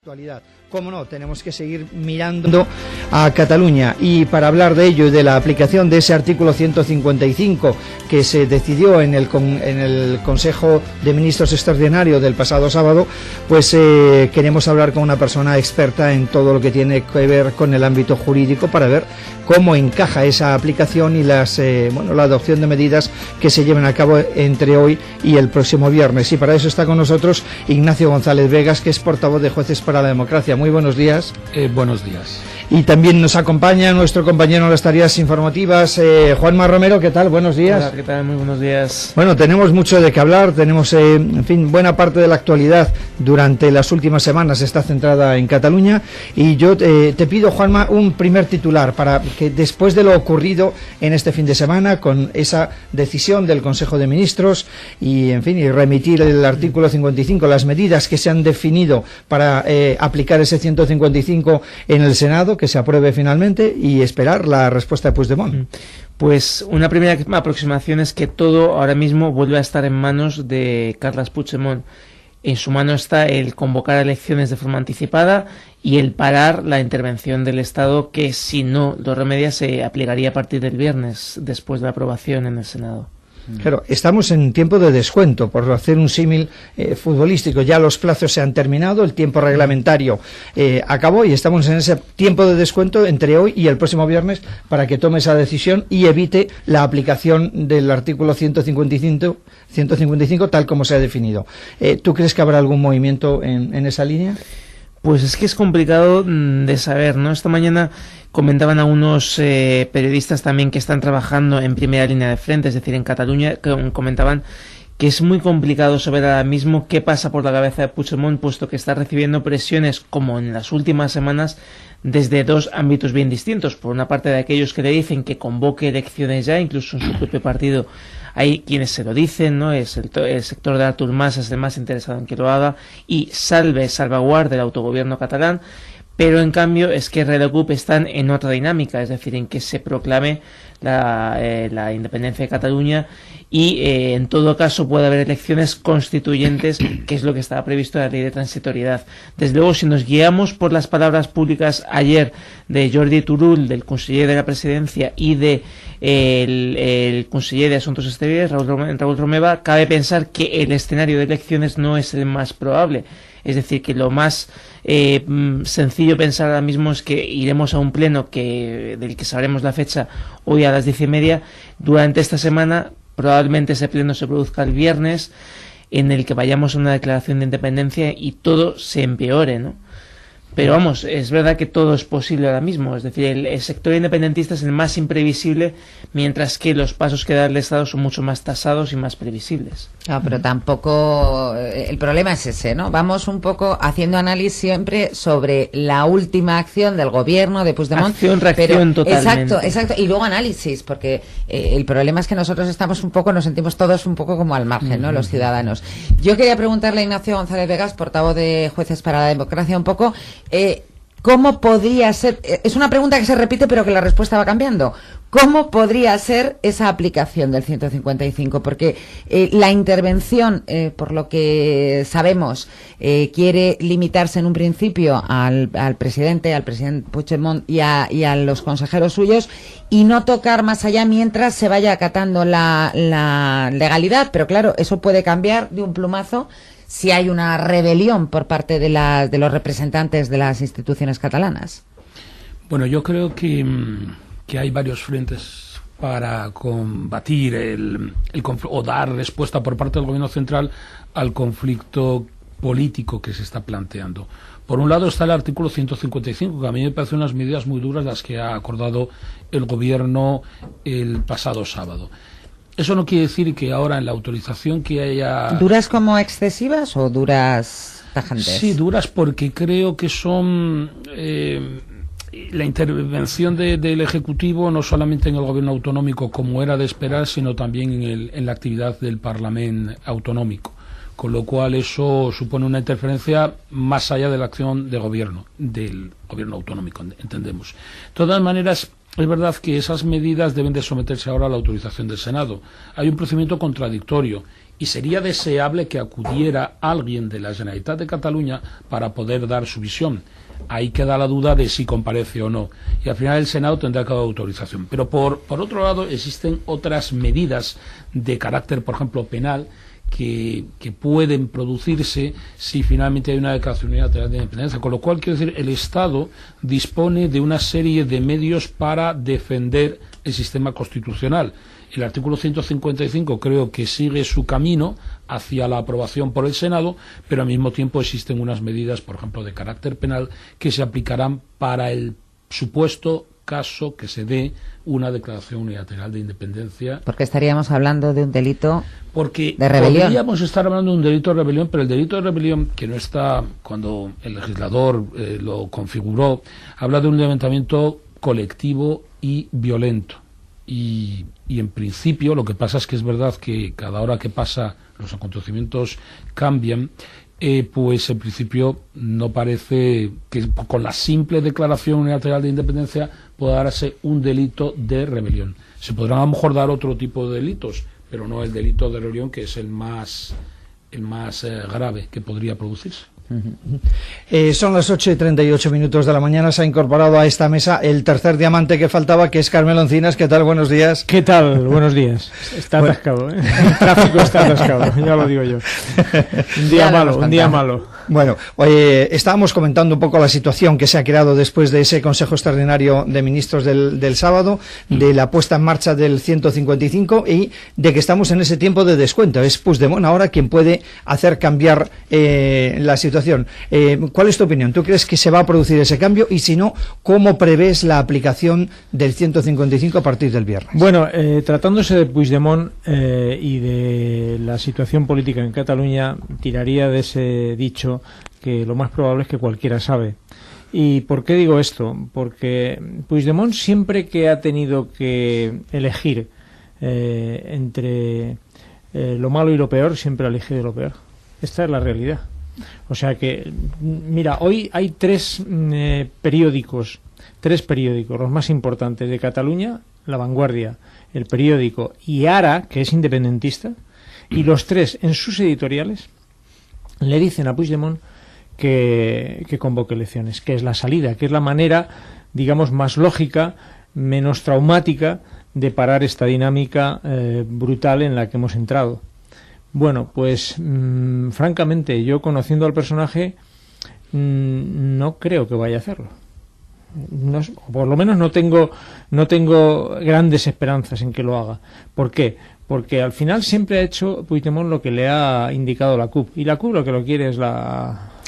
Actualidad. Cómo no, tenemos que seguir mirando a Cataluña, y para hablar de ello y de la aplicación de ese artículo 155 que se decidió en el Consejo de Ministros Extraordinario del pasado sábado, pues queremos hablar con una persona experta en todo lo que tiene que ver con el ámbito jurídico para ver cómo encaja esa aplicación y la adopción de medidas que se lleven a cabo entre hoy y el próximo viernes. Y para eso está con nosotros Ignacio González Vegas, que es portavoz de Jueces para la Democracia. Muy buenos días. Buenos días. Y también nos acompaña nuestro compañero en las tareas informativas, Juanma Romero. ¿Qué tal? Buenos días. Hola, ¿qué tal? Muy buenos días. Bueno, tenemos mucho de qué hablar. Tenemos, en fin, buena parte de la actualidad durante las últimas semanas está centrada en Cataluña. Y yo te pido, Juanma, un primer titular para que después de lo ocurrido en este fin de semana, con esa decisión del Consejo de Ministros y, en fin, y remitir el artículo 55, las medidas que se han definido para aplicar ese 155 en el Senado, que se apruebe finalmente, y esperar la respuesta de Puigdemont. Pues una primera aproximación es que todo ahora mismo vuelve a estar en manos de Carles Puigdemont. En su mano está el convocar elecciones de forma anticipada y el parar la intervención del Estado, que si no lo remedia se aplicaría a partir del viernes, después de la aprobación en el Senado. Claro, estamos en tiempo de descuento, por hacer un símil futbolístico. Ya los plazos se han terminado, el tiempo reglamentario acabó y estamos en ese tiempo de descuento entre hoy y el próximo viernes para que tome esa decisión y evite la aplicación del artículo 155 tal como se ha definido. ¿Tú crees que habrá algún movimiento en esa línea? Pues es que es complicado de saber, ¿no? Esta mañana comentaban algunos periodistas también que están trabajando en primera línea de frente, es decir, en Cataluña, que comentaban que es muy complicado saber ahora mismo qué pasa por la cabeza de Puigdemont, puesto que está recibiendo presiones, como en las últimas semanas, desde dos ámbitos bien distintos. Por una parte, de aquellos que le dicen que convoque elecciones ya, incluso en su propio partido hay quienes se lo dicen, ¿no? El sector de Artur Mas es el más interesado en que lo haga y salvaguarde el autogobierno catalán. Pero en cambio es que RELCUP están en otra dinámica, es decir, en que se proclame la independencia de Cataluña y en todo caso puede haber elecciones constituyentes, que es lo que estaba previsto en la ley de transitoriedad. Desde luego, si nos guiamos por las palabras públicas ayer de Jordi Turull, del conseller de la Presidencia, y de el conseller de Asuntos Exteriores, Raúl Romeva, cabe pensar que el escenario de elecciones no es el más probable. Es decir, que lo más sencillo pensar ahora mismo es que iremos a un pleno del que sabremos la fecha hoy a las 10:30. Durante esta semana probablemente ese pleno se produzca el viernes, en el que vayamos a una declaración de independencia y todo se empeore, ¿no? Pero vamos, es verdad que todo es posible ahora mismo, es decir, el sector independentista es el más imprevisible, mientras que los pasos que da el Estado son mucho más tasados y más previsibles. No, pero tampoco, el problema es ese, ¿no? Vamos un poco haciendo análisis siempre sobre la última acción del gobierno de Puigdemont. Acción-reacción totalmente. Exacto, y luego análisis, porque el problema es que nosotros nos sentimos todos un poco como al margen, ¿no? Los ciudadanos. Yo quería preguntarle a Ignacio González Vegas, portavoz de Jueces para la Democracia, un poco, ¿cómo podría ser? Es una pregunta que se repite, pero que la respuesta va cambiando. ¿Cómo podría ser esa aplicación del 155? Porque la intervención, por lo que sabemos, quiere limitarse en un principio al presidente Puigdemont y a los consejeros suyos, y no tocar más allá mientras se vaya acatando la legalidad. Pero claro, eso puede cambiar de un plumazo si hay una rebelión por parte de los representantes de las instituciones catalanas. Bueno, yo creo que hay varios frentes para combatir o dar respuesta por parte del gobierno central al conflicto político que se está planteando. Por un lado está el artículo 155, que a mí me parece unas medidas muy duras las que ha acordado el gobierno el pasado sábado. Eso no quiere decir que ahora en la autorización que haya... ¿Duras como excesivas o duras tajantes? Sí, duras porque creo que son... la intervención del Ejecutivo no solamente en el gobierno autonómico como era de esperar, sino también en la actividad del Parlamento autonómico. Con lo cual eso supone una interferencia más allá de la acción del gobierno autonómico, entendemos. De todas maneras, es verdad que esas medidas deben de someterse ahora a la autorización del Senado. Hay un procedimiento contradictorio y sería deseable que acudiera alguien de la Generalitat de Cataluña para poder dar su visión. Ahí queda la duda de si comparece o no. Y al final el Senado tendrá que dar autorización. Pero por otro lado existen otras medidas de carácter, por ejemplo, penal, que pueden producirse si finalmente hay una declaración unilateral de independencia. Con lo cual, quiero decir, el Estado dispone de una serie de medios para defender el sistema constitucional. El artículo 155 creo que sigue su camino hacia la aprobación por el Senado, pero al mismo tiempo existen unas medidas, por ejemplo, de carácter penal que se aplicarán para el supuesto caso que se dé una declaración unilateral de independencia. Porque estaríamos hablando de un delito de rebelión. Podríamos estar hablando de un delito de rebelión, pero el delito de rebelión, que no está cuando el legislador lo configuró, habla de un levantamiento colectivo y violento. Y en principio lo que pasa es que es verdad que cada hora que pasa los acontecimientos cambian, pues en principio no parece que con la simple declaración unilateral de independencia pueda darse un delito de rebelión. Se podrán a lo mejor dar otro tipo de delitos, pero no el delito de rebelión, que es el más grave que podría producirse. Son las 8:38 de la mañana. Se ha incorporado a esta mesa el tercer diamante que faltaba, que es Carmelo Encinas. ¿Qué tal? Buenos días. ¿Qué tal? Buenos días. Está atascado, ¿eh? El tráfico está atascado, ya lo digo yo. Un día malo. Bueno, estábamos comentando un poco la situación que se ha creado después de ese Consejo Extraordinario de Ministros del sábado, de la puesta en marcha del 155 y de que estamos en ese tiempo de descuento. Es Puigdemont ahora quien puede hacer cambiar la situación. ¿Cuál es tu opinión? ¿Tú crees que se va a producir ese cambio? Y si no, ¿cómo prevés la aplicación del 155 a partir del viernes? Bueno, tratándose de Puigdemont y de la situación política en Cataluña, tiraría de ese dicho que lo más probable es que cualquiera sabe. ¿Y por qué digo esto? Porque Puigdemont siempre que ha tenido que elegir entre lo malo y lo peor, siempre ha elegido lo peor. Esta es la realidad. O sea que, mira, hoy hay tres periódicos, los más importantes de Cataluña: La Vanguardia, El Periódico y Ara, que es independentista, y los tres en sus editoriales le dicen a Puigdemont que convoque elecciones, que es la salida, que es la manera, digamos, más lógica, menos traumática de parar esta dinámica brutal en la que hemos entrado. Bueno, pues francamente, yo conociendo al personaje no creo que vaya a hacerlo. No, por lo menos no tengo grandes esperanzas en que lo haga. ¿Por qué? Porque al final siempre ha hecho Puigdemont lo que le ha indicado la CUP. Y la CUP lo que quiere es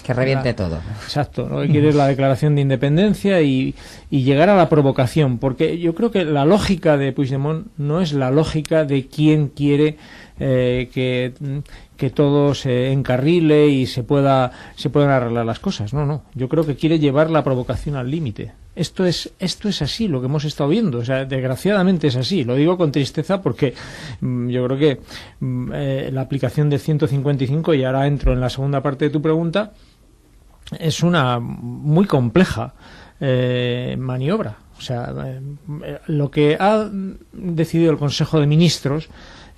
que reviente todo. Exacto, lo que quiere es la declaración de independencia y llegar a la provocación. Porque yo creo que la lógica de Puigdemont no es la lógica de quien quiere que todo se encarrile y se puedan arreglar las cosas. No. Yo creo que quiere llevar la provocación al límite. Esto es así, lo que hemos estado viendo. O sea, desgraciadamente es así. Lo digo con tristeza porque yo creo que la aplicación del 155, y ahora entro en la segunda parte de tu pregunta, es una muy compleja maniobra. O sea, lo que ha decidido el Consejo de Ministros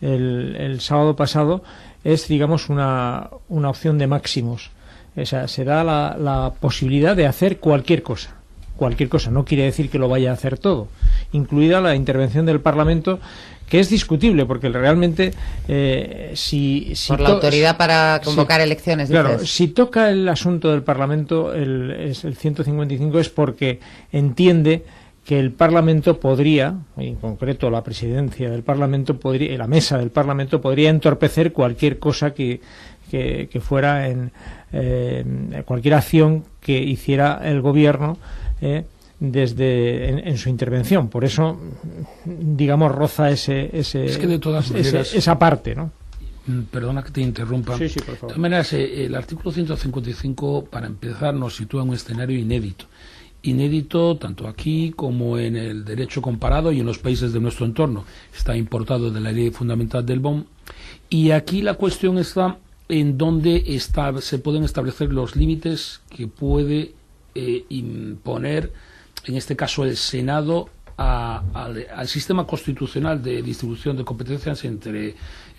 el sábado pasado es, digamos, una opción de máximos. O sea, se da la posibilidad de hacer cualquier cosa. No quiere decir que lo vaya a hacer todo, incluida la intervención del Parlamento, que es discutible, porque realmente si por la autoridad para convocar elecciones, dices. Claro, si toca el asunto del Parlamento, el 155 es porque entiende que el Parlamento podría, en concreto la presidencia del Parlamento podría, la mesa del Parlamento podría entorpecer cualquier cosa que fuera en cualquier acción que hiciera el gobierno en su intervención. Por eso, digamos, roza es que de todas maneras, esa parte, ¿no? Perdona que te interrumpa. Sí, por favor. De todas maneras, el artículo 155, para empezar, nos sitúa en un escenario inédito tanto aquí como en el derecho comparado y en los países de nuestro entorno. Está importado de la ley fundamental del BOM, y aquí la cuestión está en dónde se pueden establecer los límites que puede imponer, en este caso, el Senado al sistema constitucional de distribución de competencias entre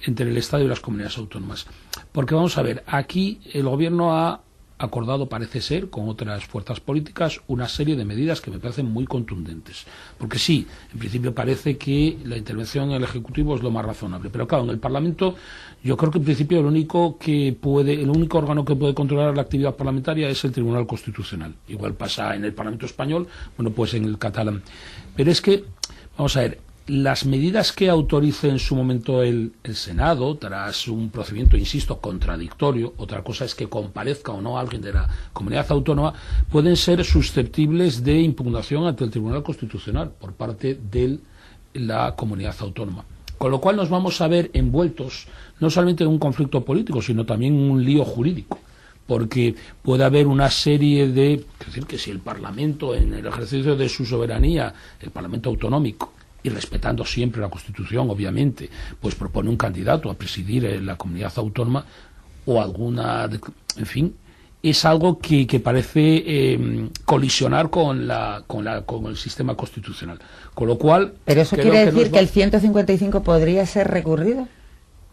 el Estado y las comunidades autónomas. Porque vamos a ver, aquí el Gobierno ha acordado, parece ser, con otras fuerzas políticas, una serie de medidas que me parecen muy contundentes. Porque sí, en principio parece que la intervención en el Ejecutivo es lo más razonable. Pero claro, en el Parlamento, yo creo que en principio el único órgano que puede controlar la actividad parlamentaria es el Tribunal Constitucional. Igual pasa en el Parlamento español, bueno, pues en el catalán. Pero es que, vamos a ver, las medidas que autorice en su momento el Senado, tras un procedimiento, insisto, contradictorio, otra cosa es que comparezca o no alguien de la comunidad autónoma, pueden ser susceptibles de impugnación ante el Tribunal Constitucional por parte de la comunidad autónoma. Con lo cual nos vamos a ver envueltos no solamente en un conflicto político, sino también en un lío jurídico. Porque puede haber una serie de... Es decir, que si el Parlamento, en el ejercicio de su soberanía, el Parlamento autonómico, y respetando siempre la Constitución, obviamente, pues propone un candidato a presidir la comunidad autónoma o alguna... En fin, es algo que parece colisionar con el sistema constitucional. Con lo cual... ¿Pero eso quiere decir que el 155 podría ser recurrido?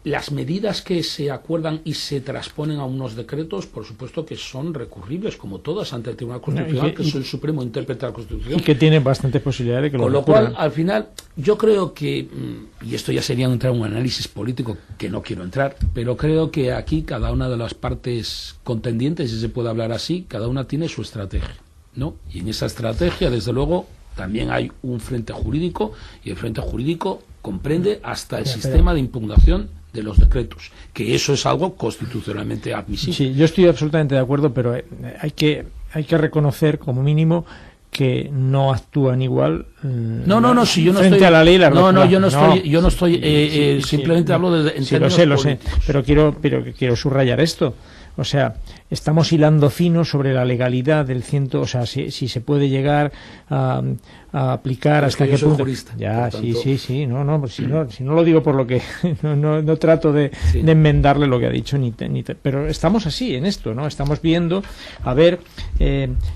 Las medidas que se acuerdan y se transponen a unos decretos, por supuesto que son recurribles, como todas, ante el Tribunal Constitucional, que es el supremo intérprete de la Constitución. Y que tiene bastante posibilidad de que lo recurran. Con lo cual, al final, yo creo que, y esto ya sería entrar en un análisis político que no quiero entrar, pero creo que aquí cada una de las partes contendientes, si se puede hablar así, cada una tiene su estrategia, ¿no? Y en esa estrategia, desde luego, también hay un frente jurídico, y el frente jurídico comprende hasta el sistema de impugnación de los decretos, que eso es algo constitucionalmente admisible. Sí, yo estoy absolutamente de acuerdo, pero hay que reconocer como mínimo que no actúan igual. Si yo no frente estoy a la ley. Yo no estoy simplemente hablo de en términos lo sé, políticos. pero quiero subrayar esto. O sea, estamos hilando fino sobre la legalidad del o sea, si se puede llegar a aplicar hasta qué punto. Jurista, ya, sí, pues si no lo digo por lo que no trato de enmendarle lo que ha dicho pero estamos así en esto, ¿no? Estamos viendo a ver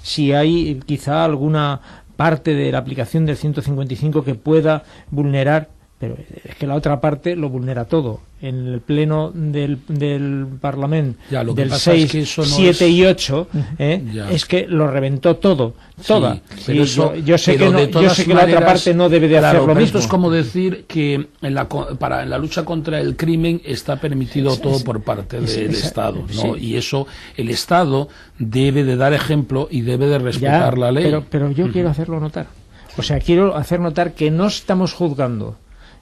si hay quizá alguna parte de la aplicación del 155 que pueda vulnerar. Pero es que la otra parte lo vulnera todo. En el pleno del Parlamento del 6, 7 y 8 es que lo reventó todo. Toda. Pero yo sé que la otra parte no debe de hacer lo mismo. Esto es como decir que en la lucha contra el crimen está permitido todo por parte del Estado, ¿no? Y eso, el Estado debe de dar ejemplo y debe de respetar la ley. Pero yo quiero hacerlo notar. O sea, quiero hacer notar que no estamos juzgando.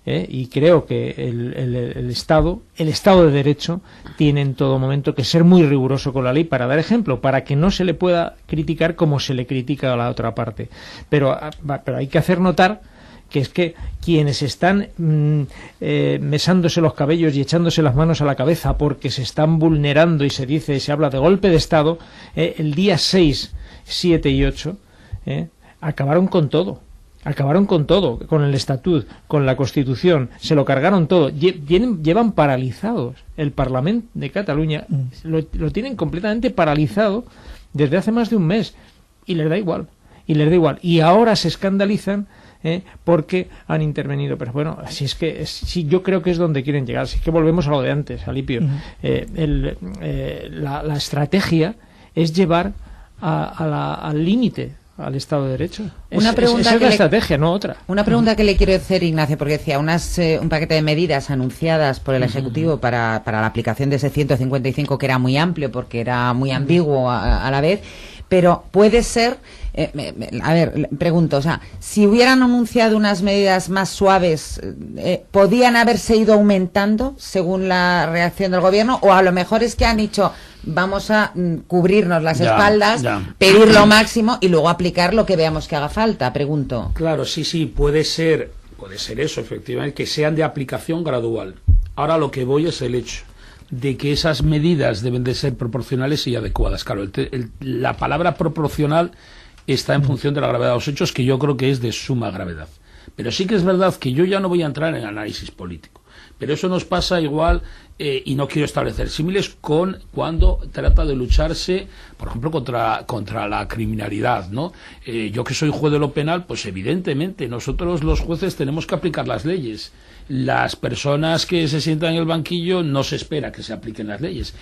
Y creo que el Estado de Derecho tiene en todo momento que ser muy riguroso con la ley para dar ejemplo, para que no se le pueda criticar como se le critica a la otra parte. Pero hay que hacer notar que es que quienes están mesándose los cabellos y echándose las manos a la cabeza porque se están vulnerando y se habla de golpe de Estado, el día 6, 7 y 8 acabaron con todo. Con el Estatut, con la Constitución, se lo cargaron todo. Llevan paralizados el Parlamento de Cataluña, lo tienen completamente paralizado desde hace más de un mes y les da igual. Y ahora se escandalizan porque han intervenido. Pero bueno, si yo creo que es donde quieren llegar. Si es que volvemos a lo de antes, Alipio. La estrategia es llevar al límite al Estado de Derecho. Esa es la estrategia, no otra. Una pregunta que le quiero hacer, Ignacio, porque decía un paquete de medidas anunciadas por el Ejecutivo para la aplicación de ese 155 que era muy amplio porque era muy ambiguo a la vez, pero puede ser, pregunto, o sea, si hubieran anunciado unas medidas más suaves, ¿podían haberse ido aumentando según la reacción del Gobierno? O a lo mejor es que han dicho, vamos a cubrirnos las espaldas, pedir lo máximo y luego aplicar lo que veamos que haga falta, pregunto. Claro, sí, puede ser eso, efectivamente, que sean de aplicación gradual. Ahora lo que voy es el hecho de que esas medidas deben de ser proporcionales y adecuadas. Claro, la palabra proporcional está en función de la gravedad de los hechos, que yo creo que es de suma gravedad. Pero sí que es verdad que yo ya no voy a entrar en análisis político, Pero eso nos pasa igual, y no quiero establecer símiles, con cuando trata de lucharse, por ejemplo, contra la criminalidad, ¿no? Yo que soy juez de lo penal, pues evidentemente nosotros los jueces tenemos que aplicar las leyes. Las personas que se sientan en el banquillo no se espera que se apliquen las leyes.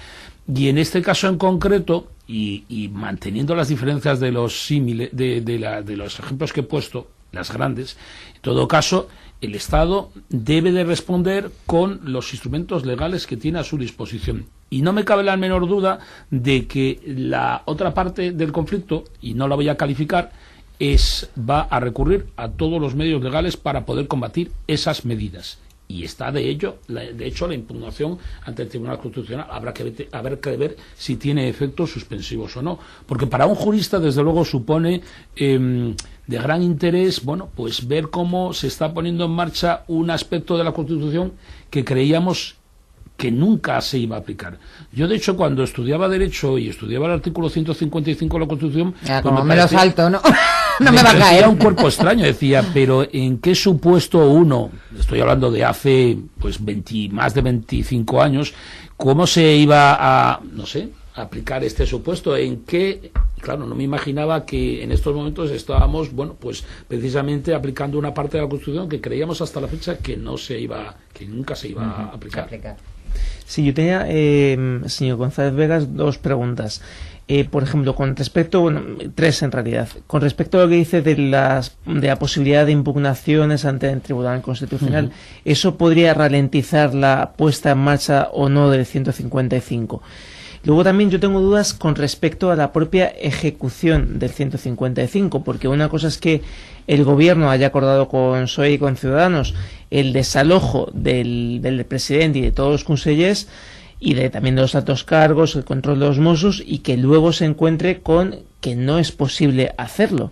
Y en este caso en concreto, y manteniendo las diferencias de los símiles, de los ejemplos que he puesto, las grandes, en todo caso, el Estado debe de responder con los instrumentos legales que tiene a su disposición. Y no me cabe la menor duda de que la otra parte del conflicto, y no la voy a calificar, va a recurrir a todos los medios legales para poder combatir esas medidas. Y está de hecho la impugnación ante el Tribunal Constitucional. Habrá que ver si tiene efectos suspensivos o no, porque para un jurista desde luego supone de gran interés, bueno, pues ver cómo se está poniendo en marcha un aspecto de la Constitución que creíamos que nunca se iba a aplicar. Yo, de hecho, cuando estudiaba Derecho y estudiaba el artículo 155 de la Constitución... como me lo salto, ¿no? No me va a caer. Era un cuerpo extraño, decía, pero ¿en qué supuesto uno, estoy hablando de hace pues más de 25 años, cómo se iba a, no sé, a aplicar este supuesto? ¿En qué? Claro, no me imaginaba que en estos momentos estábamos, bueno, pues precisamente aplicando una parte de la Constitución que creíamos hasta la fecha que nunca se iba a aplicar. Sí, yo tenía, señor González Vegas, dos preguntas. Por ejemplo, con respecto, bueno, tres en realidad, con respecto a lo que dice de la posibilidad de impugnaciones ante el Tribunal Constitucional, ¿eso podría ralentizar la puesta en marcha o no del 155? Luego también yo tengo dudas con respecto a la propia ejecución del 155, porque una cosa es que el Gobierno haya acordado con PSOE y con Ciudadanos el desalojo del presidente y de todos los consellers, y también de los altos cargos, el control de los Mossos, y que luego se encuentre con que no es posible hacerlo,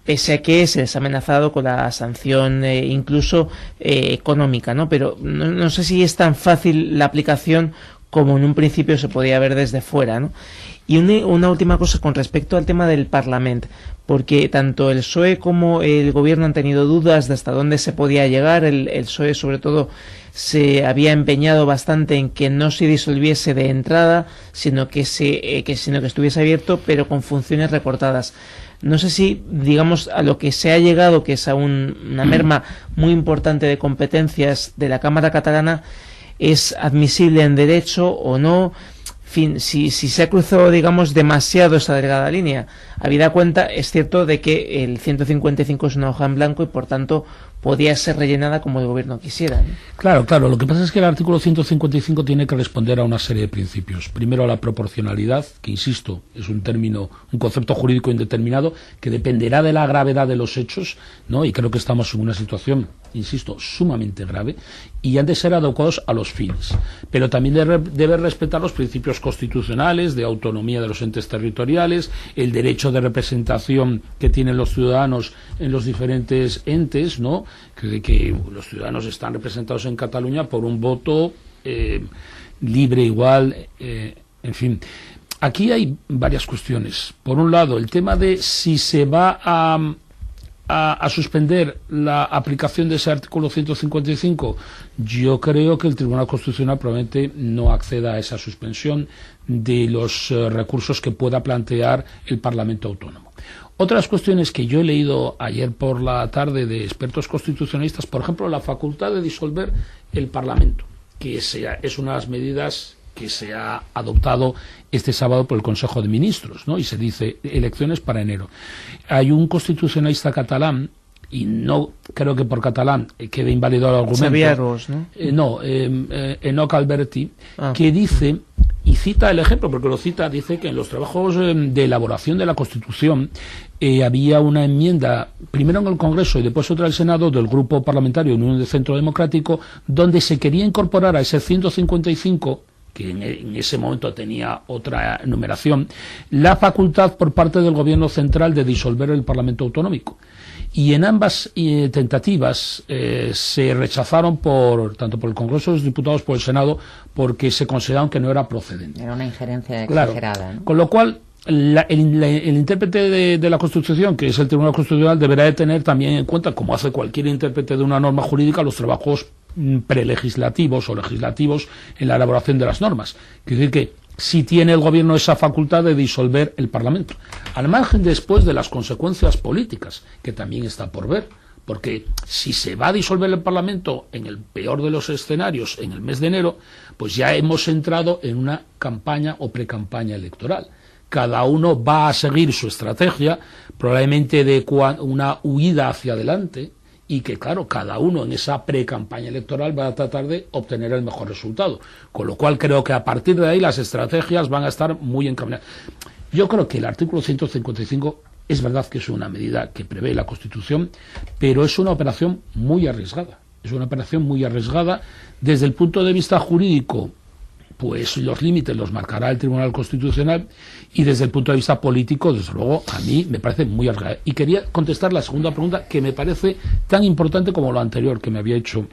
pese a que se les ha amenazado con la sanción incluso económica, ¿no? Pero no sé si es tan fácil la aplicación como en un principio se podía ver desde fuera, ¿no? Y una última cosa con respecto al tema del Parlamento, porque tanto el PSOE como el Gobierno han tenido dudas de hasta dónde se podía llegar. El PSOE, sobre todo, se había empeñado bastante en que no se disolviese de entrada, sino que estuviese abierto, pero con funciones recortadas. No sé si, digamos, a lo que se ha llegado, que es a una merma muy importante de competencias de la Cámara catalana, es admisible en derecho o no. En fin, si se ha cruzado, digamos, demasiado esa delgada línea. Habida cuenta, es cierto de que el 155 es una hoja en blanco y, por tanto, podía ser rellenada como el Gobierno quisiera, ¿no? Claro. Lo que pasa es que el artículo 155 tiene que responder a una serie de principios. Primero, a la proporcionalidad, que, insisto, es un concepto jurídico indeterminado que dependerá de la gravedad de los hechos, ¿no? Y creo que estamos en una situación, insisto, sumamente grave, y han de ser adecuados a los fines. Pero también debe respetar los principios constitucionales de autonomía de los entes territoriales, el derecho de representación que tienen los ciudadanos en los diferentes entes, ¿no? Que los ciudadanos están representados en Cataluña por un voto libre, igual, en fin. Aquí hay varias cuestiones. Por un lado, el tema de si se va a suspender la aplicación de ese artículo 155, yo creo que el Tribunal Constitucional probablemente no acceda a esa suspensión de los recursos que pueda plantear el Parlamento Autónomo. Otras cuestiones que yo he leído ayer por la tarde de expertos constitucionalistas, por ejemplo, la facultad de disolver el Parlamento, que es una de las medidas que se ha adoptado este sábado por el Consejo de Ministros, ¿no? Y se dice elecciones para enero. Hay un constitucionalista catalán, y no creo que por catalán quede invalidado el argumento. Sabiaros, ¿no? Enoch Alberti, que dice, y cita el ejemplo, porque lo cita, dice que en los trabajos de elaboración de la Constitución había una enmienda, primero en el Congreso y después otra en el Senado, del Grupo Parlamentario Unión de Centro Democrático, donde se quería incorporar a ese 155, que en ese momento tenía otra numeración, la facultad por parte del Gobierno central de disolver el Parlamento Autonómico. Y en ambas tentativas se rechazaron tanto por el Congreso de los Diputados como por el Senado, porque se consideraron que no era procedente. Era una injerencia exagerada, claro, ¿no? Con lo cual, el intérprete de la Constitución, que es el Tribunal Constitucional, deberá de tener también en cuenta, como hace cualquier intérprete de una norma jurídica, los trabajos prelegislativos o legislativos en la elaboración de las normas. Quiere decir que si tiene el gobierno esa facultad de disolver el Parlamento, al margen después de las consecuencias políticas, que también está por ver, porque si se va a disolver el Parlamento en el peor de los escenarios en el mes de enero, pues ya hemos entrado en una campaña o precampaña electoral. Cada uno va a seguir su estrategia, probablemente de una huida hacia adelante, y que, claro, cada uno en esa pre-campaña electoral va a tratar de obtener el mejor resultado. Con lo cual creo que a partir de ahí las estrategias van a estar muy encaminadas. Yo creo que el artículo 155 es verdad que es una medida que prevé la Constitución, pero es una operación muy arriesgada. Es una operación muy arriesgada desde el punto de vista jurídico. Pues los límites los marcará el Tribunal Constitucional, y desde el punto de vista político, desde luego, a mí me parece muy arriesgado. Y quería contestar la segunda pregunta, que me parece tan importante como lo anterior que me había hecho,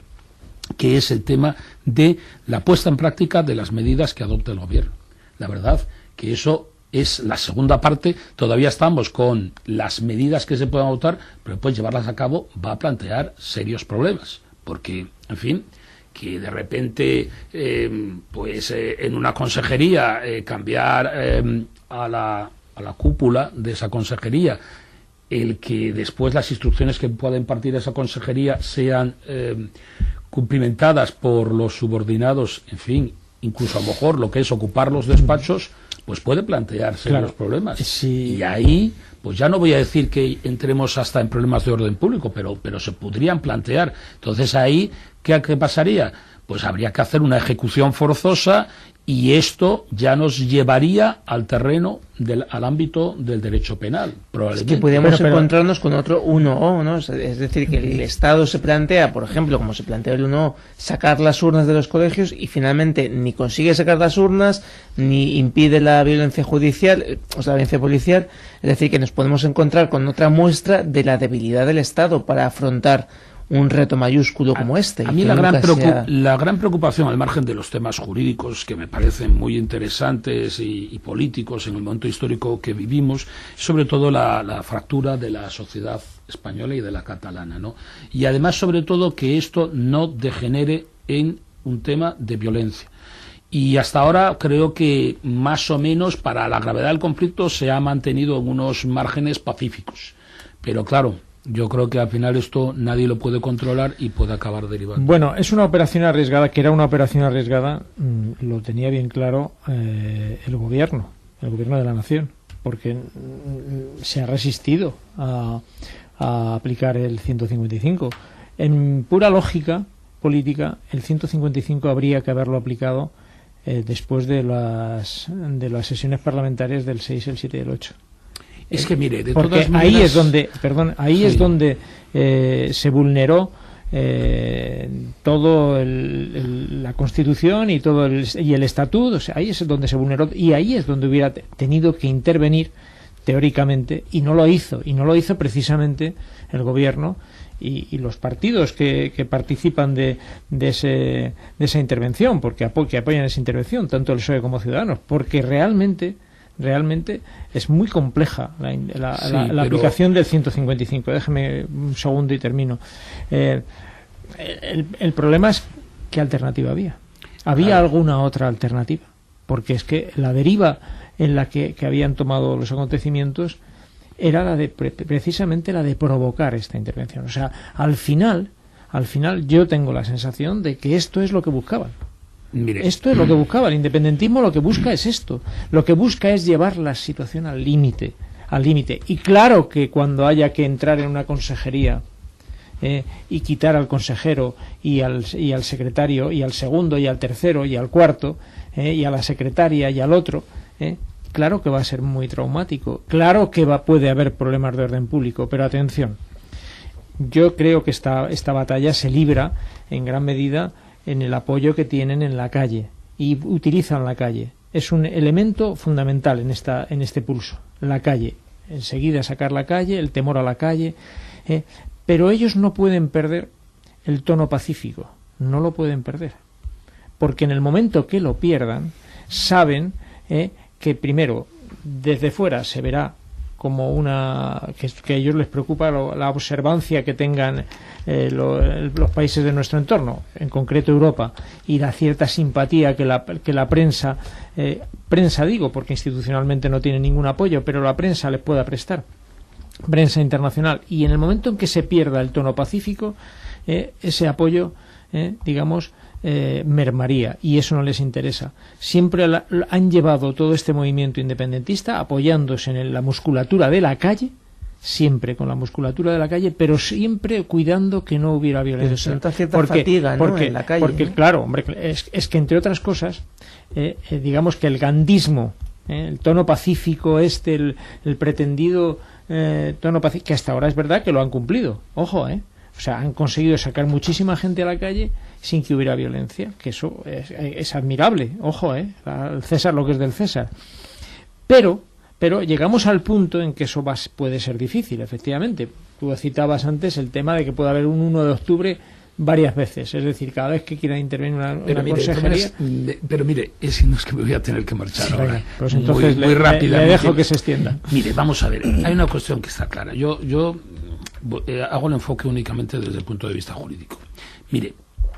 que es el tema de la puesta en práctica de las medidas que adopta el Gobierno. La verdad que eso es la segunda parte. Todavía estamos con las medidas que se pueden adoptar, pero después llevarlas a cabo va a plantear serios problemas, porque, en fin, que de repente en una consejería cambiar a la cúpula de esa consejería, el que después las instrucciones que pueda impartir esa consejería sean cumplimentadas por los subordinados, en fin, incluso a lo mejor lo que es ocupar los despachos, pues puede plantearse los problemas. Sí. Y ahí, pues ya no voy a decir que entremos hasta en problemas de orden público, pero se podrían plantear. Entonces ahí, ¿qué pasaría? Pues habría que hacer una ejecución forzosa, y esto ya nos llevaría al terreno, al ámbito del derecho penal, probablemente. Es que podríamos encontrarnos con otro 1O, ¿no? Es decir, que el Estado se plantea, por ejemplo, como se planteó el 1O, sacar las urnas de los colegios, y finalmente ni consigue sacar las urnas, ni impide la violencia judicial, o sea, la violencia policial. Es decir, que nos podemos encontrar con otra muestra de la debilidad del Estado para afrontar un reto mayúsculo como este. A mí la gran preocupación, al margen de los temas jurídicos que me parecen muy interesantes y políticos en el momento histórico que vivimos, sobre todo la fractura de la sociedad española y de la catalana, ¿no? Y además, sobre todo, que esto no degenere en un tema de violencia. Y hasta ahora creo que más o menos para la gravedad del conflicto se ha mantenido en unos márgenes pacíficos. Pero claro, yo creo que al final esto nadie lo puede controlar y puede acabar derivando. Bueno, es una operación arriesgada, que era una operación arriesgada, lo tenía bien claro el gobierno de la nación, porque se ha resistido a aplicar el 155. En pura lógica política, el 155 habría que haberlo aplicado después de las sesiones parlamentarias del 6, el 7 y el 8. Es que mire, de porque todas maneras, ahí es donde se vulneró todo la Constitución y todo el Estatuto. O sea, ahí es donde se vulneró, y ahí es donde hubiera tenido que intervenir teóricamente, y no lo hizo precisamente el gobierno y los partidos que participan de esa intervención, que apoyan esa intervención, tanto el PSOE como Ciudadanos, porque realmente es muy compleja la aplicación del 155. Déjeme un segundo y termino. El problema es ¿qué alternativa había? ¿Había alguna otra alternativa? Porque es que la deriva en la que habían tomado los acontecimientos era precisamente la de provocar esta intervención. O sea, al final yo tengo la sensación de que esto es lo que buscaban. Mire. Esto es lo que buscaba. El independentismo lo que busca es esto. Lo que busca es llevar la situación al límite. Y claro que cuando haya que entrar en una consejería y quitar al consejero y al secretario y al segundo y al tercero y al cuarto y a la secretaria y al otro, claro que va a ser muy traumático. Claro que puede haber problemas de orden público. Pero atención, yo creo que esta batalla se libra en gran medida en el apoyo que tienen en la calle, y utilizan la calle. Es un elemento fundamental en este pulso, la calle. Enseguida sacar la calle, el temor a la calle, pero ellos no pueden perder el tono pacífico, no lo pueden perder, porque en el momento que lo pierdan, saben que primero, desde fuera se verá como que a ellos les preocupa la observancia que tengan los países de nuestro entorno, en concreto Europa, y la cierta simpatía que la prensa digo, porque institucionalmente no tiene ningún apoyo, pero la prensa les pueda prestar, prensa internacional, y en el momento en que se pierda el tono pacífico, ese apoyo, mermaría, y eso no les interesa. Siempre han llevado todo este movimiento independentista apoyándose en la musculatura de la calle, siempre con la musculatura de la calle, pero siempre cuidando que no hubiera violencia. Cierta fatiga, ¿no? En la calle, porque claro, hombre, es que entre otras cosas, digamos que el gandismo, el tono pacífico el pretendido tono pacífico, que hasta ahora es verdad que lo han cumplido, ojo, o sea, han conseguido sacar muchísima gente a la calle sin que hubiera violencia, que eso es admirable, ojo, al César lo que es del César. Pero llegamos al punto en que eso puede ser difícil, efectivamente. Tú citabas antes el tema de que puede haber un 1 de octubre varias veces, es decir, cada vez que quiera intervenir una consejería. Pero mire, no es que me voy a tener que marchar ahora. Pues entonces muy rápidamente. Le dejo que se extienda. Mire, vamos a ver, hay una cuestión que está clara. Yo hago el enfoque únicamente desde el punto de vista jurídico. Mire,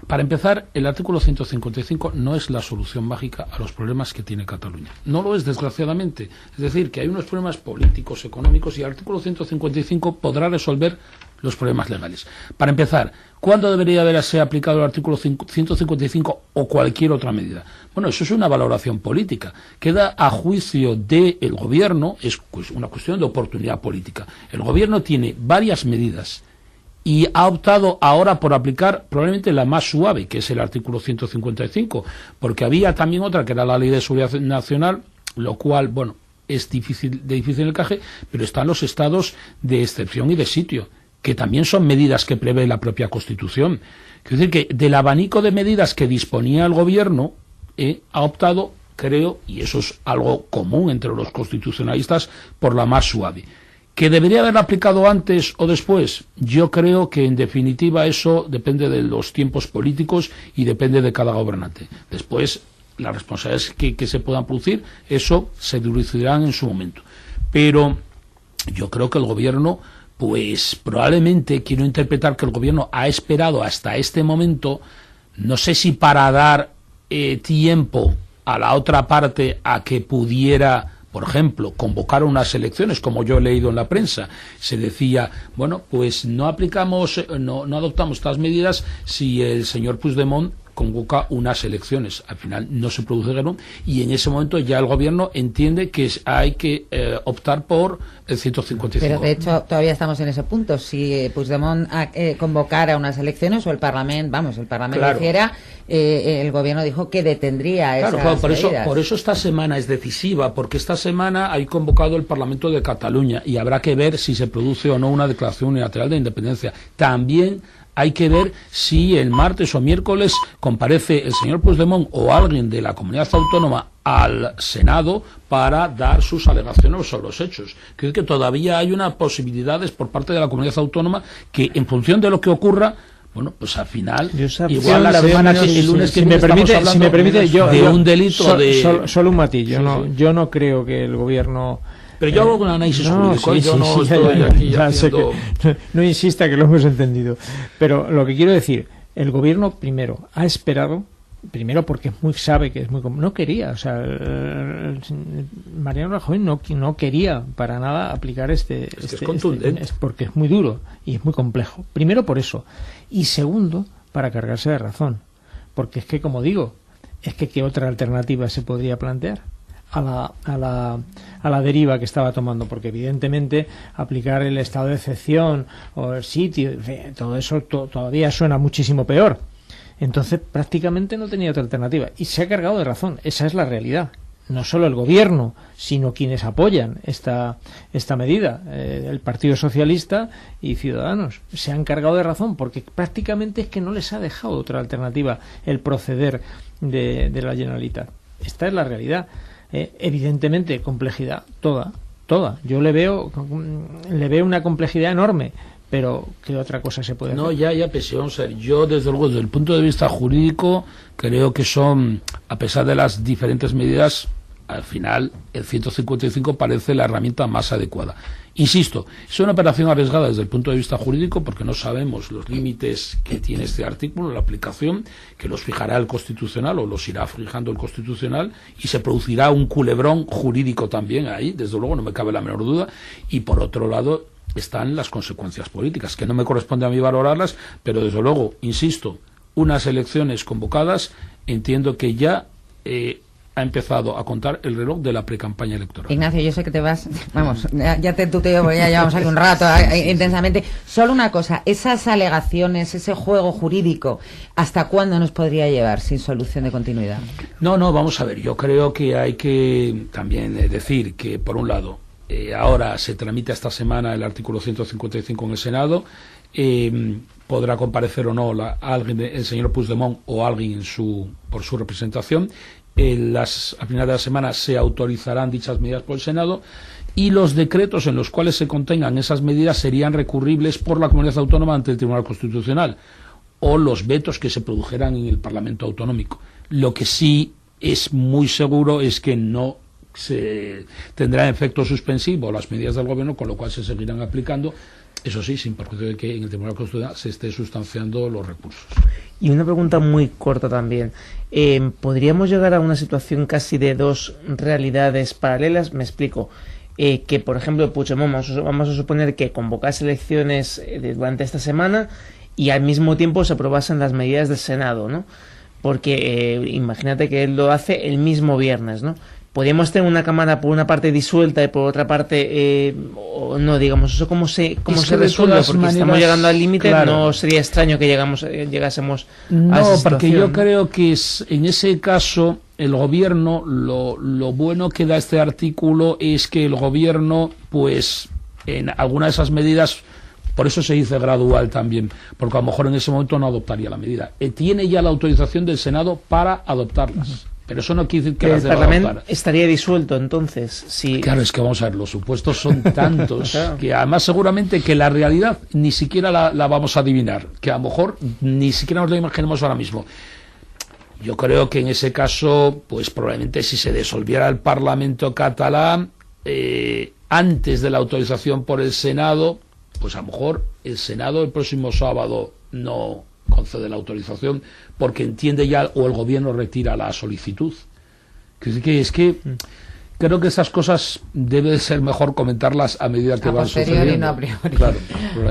para empezar, el artículo 155 no es la solución mágica a los problemas que tiene Cataluña. No lo es, desgraciadamente. Es decir, que hay unos problemas políticos, económicos, y el artículo 155 podrá resolver los problemas legales. Para empezar, ¿cuándo debería haberse aplicado el artículo 155 o cualquier otra medida? Bueno, eso es una valoración política. Queda a juicio del gobierno, es una cuestión de oportunidad política. El gobierno tiene varias medidas y ha optado ahora por aplicar probablemente la más suave, que es el artículo 155, porque había también otra que era la Ley de Seguridad Nacional, lo cual, bueno, es de difícil encaje, pero están los estados de excepción y de sitio, que también son medidas que prevé la propia Constitución. Quiero decir que del abanico de medidas que disponía el gobierno, ha optado, creo, y eso es algo común entre los constitucionalistas, por la más suave. ¿Que debería haberla aplicado antes o después? Yo creo que, en definitiva, eso depende de los tiempos políticos y depende de cada gobernante. Después, las responsabilidades que se puedan producir, eso se dilucidarán en su momento. Pero yo creo que el gobierno, pues probablemente quiero interpretar que el gobierno ha esperado hasta este momento, no sé si para dar tiempo a la otra parte a que pudiera, por ejemplo, convocar unas elecciones, como yo he leído en la prensa. Se decía, bueno, pues no adoptamos estas medidas si el señor Puigdemont convoca unas elecciones. Al final no se produjeron, y en ese momento ya el gobierno entiende que hay que optar por el 155. Pero de hecho todavía estamos en ese punto. Si Puigdemont convocara unas elecciones, o el Parlamento claro, lo hiciera, el gobierno dijo que detendría esas medidas. Por eso esta semana es decisiva, porque esta semana hay convocado el Parlamento de Cataluña y habrá que ver si se produce o no una declaración unilateral de independencia. También hay que ver si el martes o miércoles comparece el señor Puigdemont o alguien de la comunidad autónoma al Senado para dar sus alegaciones sobre los hechos. Creo que todavía hay unas posibilidades por parte de la comunidad autónoma que, en función de lo que ocurra, bueno, pues al final, igual la semana el lunes que viene estamos hablando de un delito Solo un matiz, yo no creo que el gobierno... Pero yo hago un análisis jurídico, no insista, que lo hemos entendido. Pero lo que quiero decir, el gobierno primero ha esperado, porque sabe que es muy... No quería, o sea, Mariano Rajoy no quería para nada aplicar es contundente. Porque es muy duro y es muy complejo. Primero por eso. Y segundo, para cargarse de razón. Porque es que, como digo, ¿qué otra alternativa se podría plantear a la deriva que estaba tomando? Porque evidentemente aplicar el estado de excepción o el sitio, todo eso todavía suena muchísimo peor. Entonces prácticamente no tenía otra alternativa y se ha cargado de razón. Esa es la realidad. No solo el gobierno, sino quienes apoyan esta medida, el Partido Socialista y Ciudadanos, se han cargado de razón, porque prácticamente es que no les ha dejado otra alternativa el proceder de la Generalitat. Esta es la realidad. Evidentemente complejidad toda. Yo le veo una complejidad enorme, pero ¿qué otra cosa se puede hacer? No, ya, pues vamos a ver. Yo, desde luego, desde el punto de vista jurídico, creo que son, a pesar de las diferentes medidas, al final el 155 parece la herramienta más adecuada. Insisto, es una operación arriesgada desde el punto de vista jurídico porque no sabemos los límites que tiene este artículo, la aplicación, que los fijará el Constitucional o los irá fijando el Constitucional, y se producirá un culebrón jurídico también ahí, desde luego, no me cabe la menor duda. Y por otro lado están las consecuencias políticas, que no me corresponde a mí valorarlas, pero desde luego, insisto, unas elecciones convocadas, entiendo que ya ha empezado a contar el reloj de la precampaña electoral. Ignacio, yo sé que te vas, vamos, ya te tuteo porque ya llevamos aquí un rato intensamente. Solo una cosa, esas alegaciones, ese juego jurídico, ¿hasta cuándo nos podría llevar sin solución de continuidad? No, vamos a ver, yo creo que hay que también decir que, por un lado, ahora se tramita esta semana el artículo 155 en el Senado, podrá comparecer o no alguien, el señor Puigdemont o alguien por su representación. A final de la semana se autorizarán dichas medidas por el Senado, y los decretos en los cuales se contengan esas medidas serían recurribles por la comunidad autónoma ante el Tribunal Constitucional, o los vetos que se produjeran en el Parlamento Autonómico. Lo que sí es muy seguro es que no se tendrán efecto suspensivo las medidas del Gobierno, con lo cual se seguirán aplicando, eso sí, sin perjuicio de que en el Tribunal Constitucional se esté sustanciando los recursos. Y una pregunta muy corta también. ¿Podríamos llegar a una situación casi de dos realidades paralelas? Me explico. Que, por ejemplo, Puigdemont, vamos a suponer que convocase elecciones durante esta semana y al mismo tiempo se aprobasen las medidas del Senado, ¿no? Porque imagínate que él lo hace el mismo viernes, ¿no? ¿Podríamos tener una Cámara por una parte disuelta y por otra parte o no, digamos? ¿Eso cómo se resuelve? Porque maneras, estamos llegando al límite, claro. No sería extraño que llegásemos a esa situación. No, porque yo creo que en ese caso el Gobierno, lo bueno que da este artículo es que el Gobierno, pues, en alguna de esas medidas, por eso se dice gradual también, porque a lo mejor en ese momento no adoptaría la medida. Tiene ya la autorización del Senado para adoptarlas. Pero eso no quiere decir que el Parlamento estaría disuelto, entonces. Si... Claro, es que vamos a ver, los supuestos son tantos claro. Que además seguramente que la realidad ni siquiera la vamos a adivinar, que a lo mejor ni siquiera nos lo imaginemos ahora mismo. Yo creo que en ese caso, pues probablemente si se disolviera el Parlamento catalán antes de la autorización por el Senado, pues a lo mejor el Senado el próximo sábado no concede la autorización porque entiende ya, o el Gobierno retira la solicitud. Es que creo que esas cosas debe ser mejor comentarlas a medida que van sucediendo. No a priori. Claro,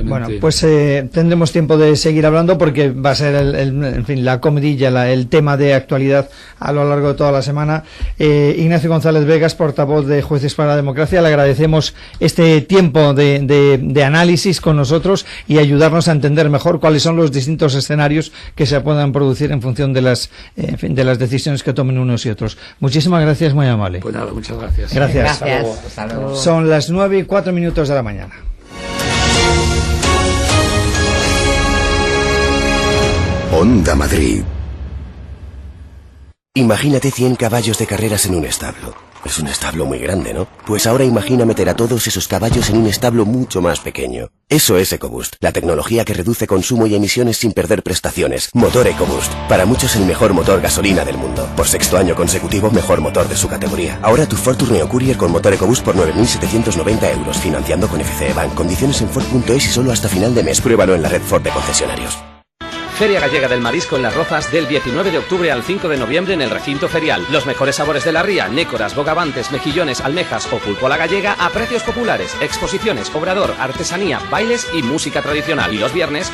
bueno, pues tendremos tiempo de seguir hablando porque va a ser en fin, la comidilla, el tema de actualidad a lo largo de toda la semana. Ignacio González Vegas, portavoz de Jueces para la Democracia, le agradecemos este tiempo de análisis con nosotros y ayudarnos a entender mejor cuáles son los distintos escenarios que se puedan producir en función de las decisiones que tomen unos y otros. Muchísimas gracias, muy amable. Pues nada, muchas gracias. Gracias. Hasta luego. Son las 9:04 de la mañana. Onda Madrid. Imagínate 100 caballos de carreras en un establo. Es un establo muy grande, ¿no? Pues ahora imagina meter a todos esos caballos en un establo mucho más pequeño. Eso es EcoBoost, la tecnología que reduce consumo y emisiones sin perder prestaciones. Motor EcoBoost, para muchos el mejor motor gasolina del mundo. Por 6º año consecutivo, mejor motor de su categoría. Ahora tu Ford Tourneo Courier con motor EcoBoost por 9.790 euros, financiando con FCE Bank. Condiciones en Ford.es y solo hasta final de mes. Pruébalo en la red Ford de concesionarios. Feria Gallega del Marisco en Las Rozas del 19 de octubre al 5 de noviembre en el recinto ferial. Los mejores sabores de la ría, nécoras, bogavantes, mejillones, almejas o pulpo a la gallega a precios populares. Exposiciones, obrador, artesanía, bailes y música tradicional. Y los viernes...